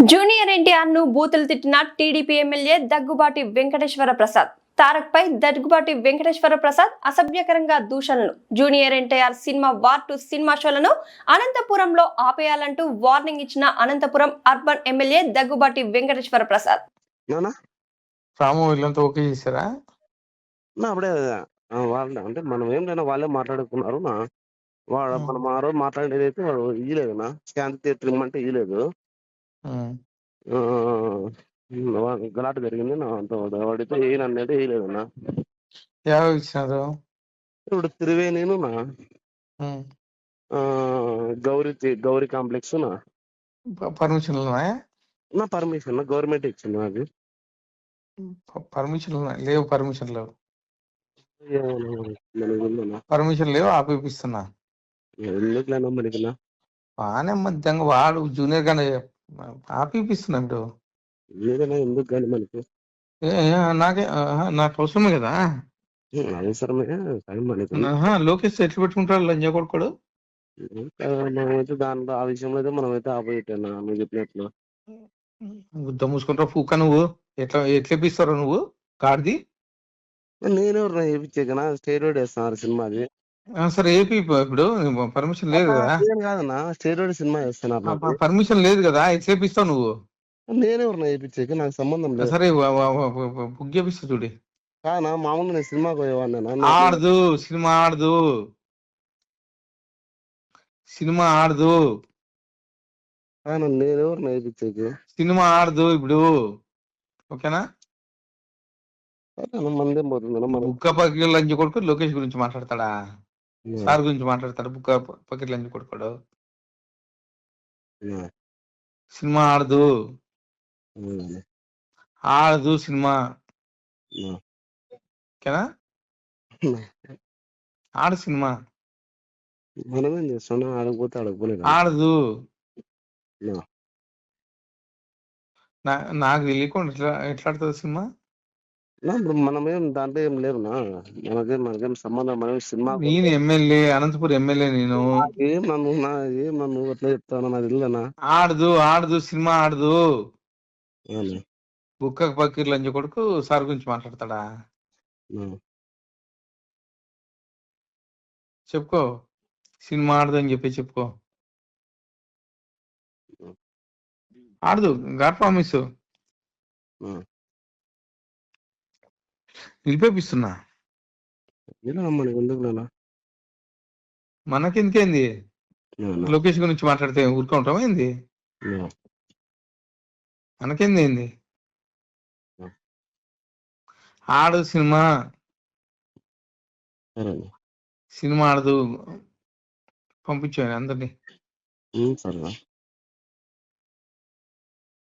Junior NTR ను బూతులు తిట్టిన టీడీపీ ఎమ్మెల్యే దగ్గుబాటి వెంకటేశ్వర ప్రసాద్. తారక్ పై దగ్గుబాటి వెంకటేశ్వర ప్రసాద్ అసభ్యకరంగా దూషణలు. Junior NTR cinema war 2 cinema షోలను అనంతపురంలో ఆపేయాలంటూ వార్నింగ్ ఇచ్చిన Anantapuram urban MLA Daggubati Venkateswara Prasad. Okay చేశారా? అప్పుడే వాళ్ళు అంటే మనం ఏం లేనా వాళ్ళే మాట్లాడుకున్నారు. మనం ఆ రోజు మాట్లాడేది అయితే వాడు ఇయ్యలేదు శాంతి థియేటర్ ఇమ్మంటే ఇయ్యలేదు. గలాట జరిగింది వాడితే ఏనన్నది వేయలేదు ఇచ్చినారు. ఇప్పుడు త్రివేణి గౌరీ కాంప్లెక్స్ పర్మిషన్ నా పర్మిషన్ గవర్నమెంట్ ఇచ్చింది నాకు. పర్మిషన్ లేవు, పర్మిషన్ లేవు, పర్మిషన్ లేవు, ఆపిస్తున్నా. ఎందుకులేనా మనకినా బాగానే మధ్యంగా వాడు జూనియర్ గానే ఆపిస్తున్నాడు. ఎందుకు కానీ మనకి నాకు అవసరమే కదా. అవసరమే లోకేష్ ఎట్లు పెట్టుకుంటాడు లంజా కొడుకోడు. మనమైతే దాంట్లో ఆ విషయంలో అయితే మనమైతే ఆపోజిట్ అన్నా నువ్వు చెప్పినట్లు. గుద్ద మూసుకుంటావు పూక. నువ్వు ఎట్లా ఎట్లేపిస్తావు నువ్వు కార్ది? నేనెవరు వేయించాకనా స్టేరోడ్ వేస్తున్నారు సినిమాది. సరే ఏపీ ఇప్పుడు పర్మిషన్ లేదు కదా. కాదన్నా స్టేరోడ్ సినిమా వేస్తున్నారు, పర్మిషన్ లేదు కదా, ఎట్లేపిస్తావు నువ్వు? నేనెవరు వేయించాక నాకు సంబంధం లేదు. సరే బుక్ చేపిస్తా చూడి. కానా మామూలు నేను సినిమాకి పోయేవాడినా. ఆడదు సినిమా, ఆడదు సినిమా, ఆడదు నేనెవరు వేయించాక సినిమా, ఆడదు ఇప్పుడు. ఓకేనా? మందేం పోతుంది. బుక్క పకెట్ లంచ్ కొడుకు లోకేష్ గురించి మాట్లాడతాడా? సార్ గురించి మాట్లాడతాడు. బుక్క పకెట్ లంచ్ కొడుకోడు. సినిమా ఆడదు, ఆడదు సినిమా. ఓకేనా? ఆడు సినిమా, మనమేం చేస్తున్నాం? ఆడకపోతే ఆడకపోలేదు. ఆడదు. నాకు తెలియకుండా ఎట్లా ఆడుతుంది సినిమా? ఇప్పుడు మనమేం దాంట్లో ఏం లేవునా, మనకేం సంబంధం. మనం సినిమా నేను ఎమ్మెల్యే, అనంతపురం ఎమ్మెల్యే. నేను ఏం నన్ను అట్లా చెప్తాను నాకు తెలియదనా. ఆడదు, ఆడదు సినిమా, ఆడదు. బుక్క పకీర్ లంచ్ కొడుకు సార్ గురించి మాట్లాడతాడా? చెప్పుకో, సినిమా ఆడదు అని చెప్పి చెప్పుకో. ఆడదు, గాడ్ ప్రామిస్ నిలిపేపిస్తున్నా. మనకెందుకేంది? లోకేష్ గురించి మాట్లాడితే ఊరుకుంటాం ఏంది? మనకేంది ఏంది? ఆడు సినిమా, సినిమా ఆడదు. పంపించాను అందరినీ.